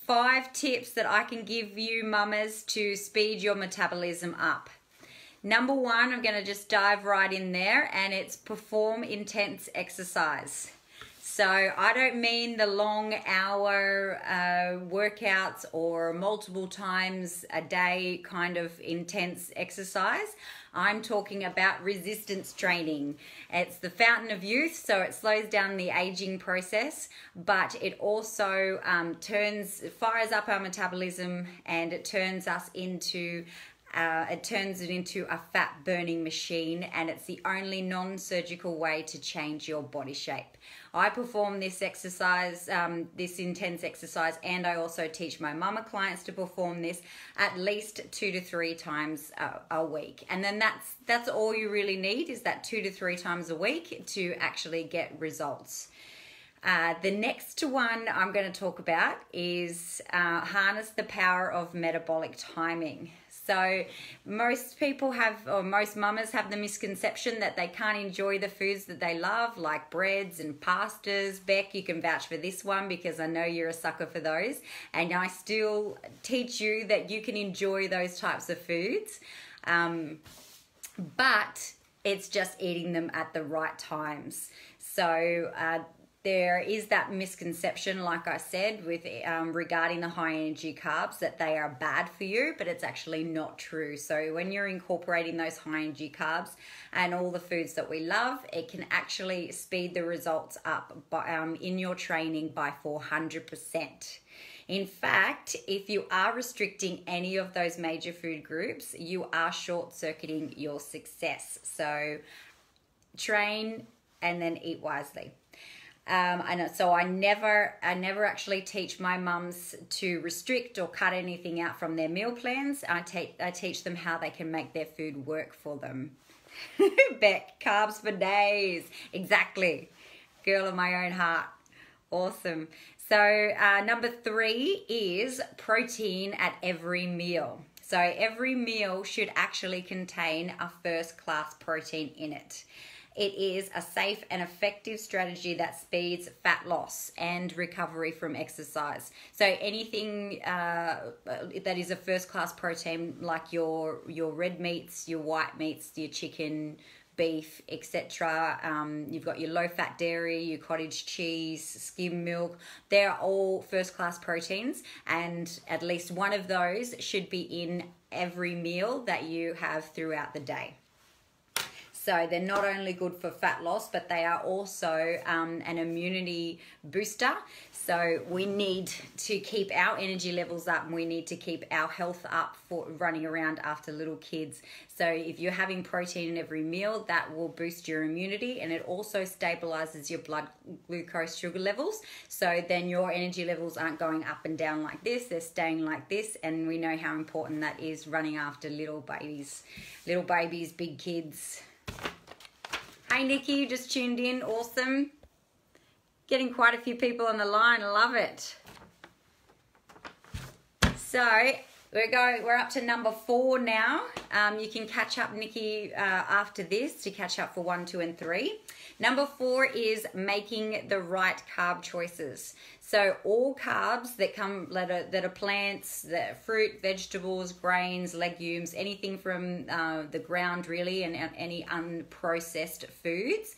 5 tips that I can give you mamas to speed your metabolism up. Number 1, I'm going to just dive right in there, and it's perform intense exercise. So I don't mean the long hour workouts or multiple times a day kind of intense exercise. I'm talking about resistance training. It's the fountain of youth, so it slows down the aging process, but it also fires up our metabolism, and it turns us into it into a fat burning machine, and it's the only non-surgical way to change your body shape. I perform this exercise, this intense exercise, and I also teach my mama clients to perform this at least 2 to 3 times a week. And then that's all you really need, is that 2 to 3 times a week to actually get results. The next one I'm going to talk about is harness the power of metabolic timing. So most people have, or most mamas have, the misconception that they can't enjoy the foods that they love, like breads and pastas. Beck, you can vouch for this one because I know you're a sucker for those. And I still teach you that you can enjoy those types of foods. But it's just eating them at the right times. So there is that misconception, like I said, with regarding the high energy carbs, that they are bad for you, but it's actually not true. So when you're incorporating those high energy carbs and all the foods that we love, it can actually speed the results up in your training by 400%. In fact, if you are restricting any of those major food groups, you are short-circuiting your success. So train and then eat wisely. So I never actually teach my mums to restrict or cut anything out from their meal plans. I teach them how they can make their food work for them. Beck, carbs for days. Exactly. Girl of my own heart. Awesome. So number 3 is protein at every meal. So every meal should actually contain a first-class protein in it. It is a safe and effective strategy that speeds fat loss and recovery from exercise. So anything that is a first-class protein, like your red meats, your white meats, your chicken, beef, etc. You've got your low-fat dairy, your cottage cheese, skim milk. They're all first-class proteins, and at least one of those should be in every meal that you have throughout the day. So they're not only good for fat loss, but they are also an immunity booster. So we need to keep our energy levels up, and we need to keep our health up for running around after little kids. So if you're having protein in every meal, that will boost your immunity, and it also stabilizes your blood glucose sugar levels. So then your energy levels aren't going up and down like this, they're staying like this, and we know how important that is running after little babies, big kids. Hey Nikki, you just tuned in. Awesome. Getting quite a few people on the line. I love it. So we're up to number 4 now. You can catch up, Nikki, after this to catch up for 1, 2, and 3. Number 4 is making the right carb choices. So all carbs that are plants, that fruit, vegetables, grains, legumes, anything from the ground really, and any unprocessed foods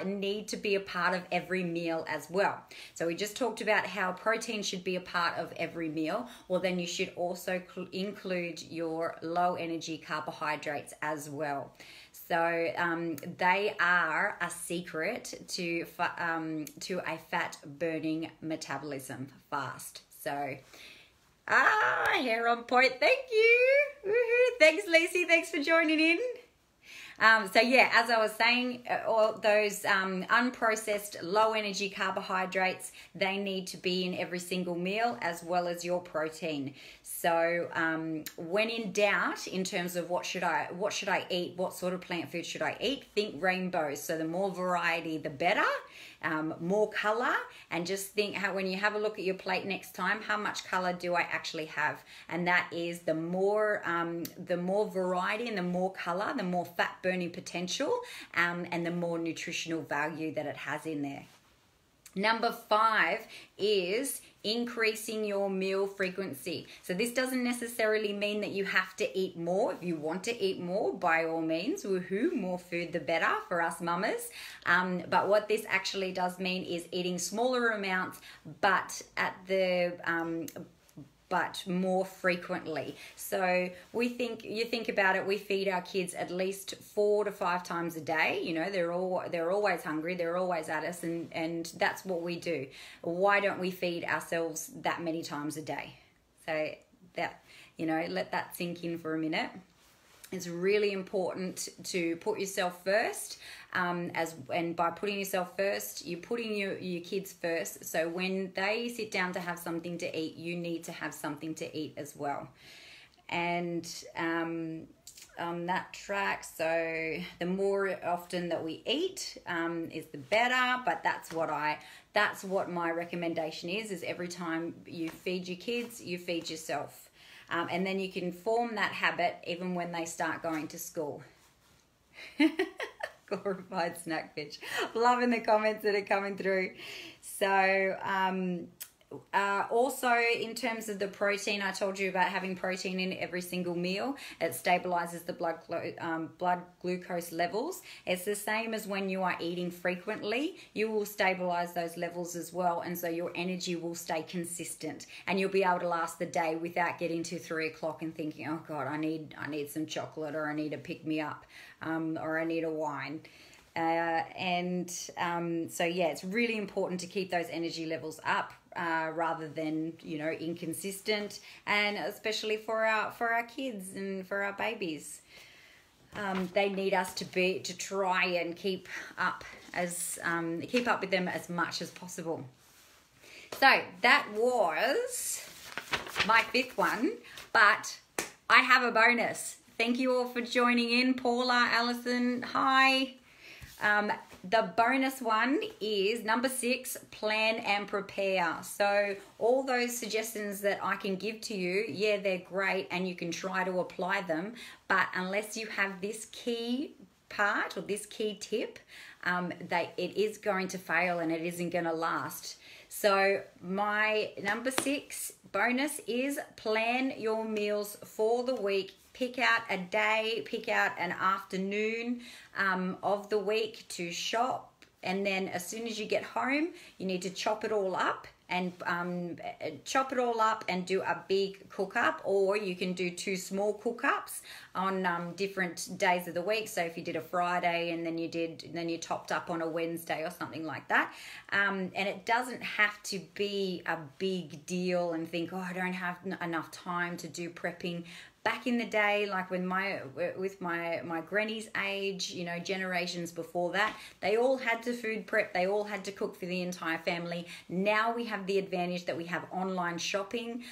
need to be a part of every meal as well. So we just talked about how protein should be a part of every meal. Well, then you should also include your low energy carbohydrates as well. So they are a secret to a fat burning metabolism fast. So hair on point. Thank you. Woohoo. Thanks, Lacey. Thanks for joining in. So yeah, as I was saying, all those unprocessed low energy carbohydrates, they need to be in every single meal, as well as your protein. So when in doubt, in terms of what should I eat, what sort of plant food should I eat, think rainbows. So the more variety, the better. More color, and just think how, when you have a look at your plate next time, how much color do I actually have? And that is the more variety and the more color, the more fat burning potential, and the more nutritional value that it has in there. Number 5 is increasing your meal frequency. So this doesn't necessarily mean that you have to eat more. If you want to eat more, by all means, woohoo, more food the better for us mamas. But what this actually does mean is eating smaller amounts, but but more frequently. So you think about it, we feed our kids at least 4 to 5 times a day. You know, they're always hungry, they're always at us, and that's what we do. Why don't we feed ourselves that many times a day? So that, you know, let that sink in for a minute. It's really important to put yourself first, and by putting yourself first, you're putting your kids first. So when they sit down to have something to eat, you need to have something to eat as well. And on that track, so the more often that we eat is the better. But that's what my recommendation is every time you feed your kids, you feed yourself. And then you can form that habit even when they start going to school. Glorified snack bitch. Loving the comments that are coming through. So also in terms of the protein, I told you about having protein in every single meal. It stabilizes the blood glucose levels. It's the same as when you are eating frequently. You will stabilize those levels as well, and so your energy will stay consistent, and you'll be able to last the day without getting to 3 o'clock and thinking, oh God, I need some chocolate, or I need to pick me up, or I need a wine. So yeah, it's really important to keep those energy levels up, rather than, you know, inconsistent, and especially for our kids and for our babies. They need us to try and keep up with them as much as possible. So that was my 5th one, but I have a bonus. Thank you all for joining in. Paula, Alison, hi. The bonus one is number 6, plan and prepare. So all those suggestions that I can give to you, yeah, they're great and you can try to apply them, but unless you have this key part or this key tip, it is going to fail and it isn't going to last. So my number 6 bonus is plan your meals for the week. Pick out a day, pick out an afternoon of the week to shop. And then as soon as you get home, you need to chop it all up and do a big cook up, or you can do 2 small cook ups on different days of the week. So if you did a Friday and then you topped up on a Wednesday or something like that. And it doesn't have to be a big deal and think, oh, I don't have enough time to do prepping. Back in the day, like with my granny's age, you know, generations before that, they all had to food prep. They all had to cook for the entire family. Now we have the advantage that we have online shopping.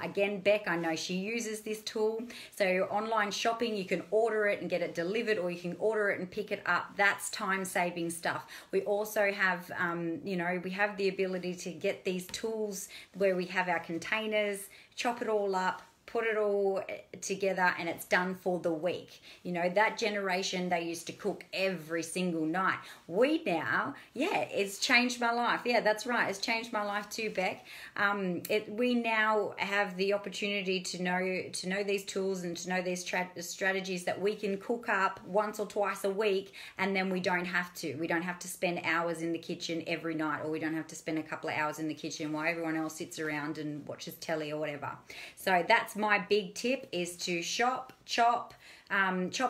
Again, Beck, I know she uses this tool. So online shopping, you can order it and get it delivered, or you can order it and pick it up. That's time-saving stuff. We also have, you know, we have the ability to get these tools where we have our containers, chop it all up, put it all together, and it's done for the week. You know, that generation, they used to cook every single night. We now, yeah, it's changed my life. Yeah, that's right. It's changed my life too, Beck. We now have the opportunity to know these tools and to know these strategies that we can cook up once or twice a week, and then we don't have to. We don't have to spend hours in the kitchen every night, or we don't have to spend a couple of hours in the kitchen while everyone else sits around and watches telly or whatever. So that's my big tip, is to chop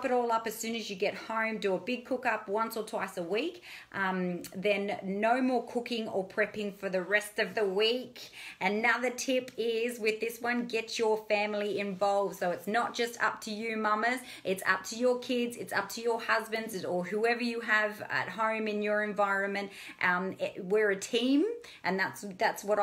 it all up as soon as you get home. Do a big cook up once or twice a week. Then no more cooking or prepping for the rest of the week. Another tip is, with this one, get your family involved. So it's not just up to you mamas, it's up to your kids, it's up to your husbands, or whoever you have at home in your environment. We're a team, and that's what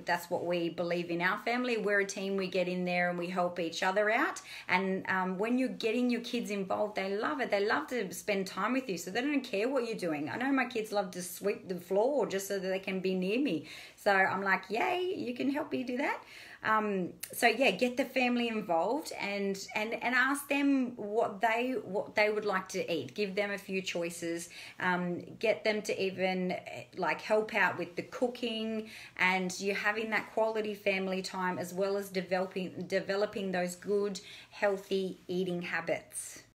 that's what we believe in our family. We're a team. We get in there and we help each other out. And when you're getting your kids involved, they love it. They love to spend time with you, so they don't care what you're doing. I know my kids love to sweep the floor just so that they can be near me. So I'm like, yay, you can help me do that. So yeah, get the family involved and ask them what they would like to eat. Give them a few choices. Get them to even like help out with the cooking, and you're having that quality family time as well as developing those good healthy eating habits.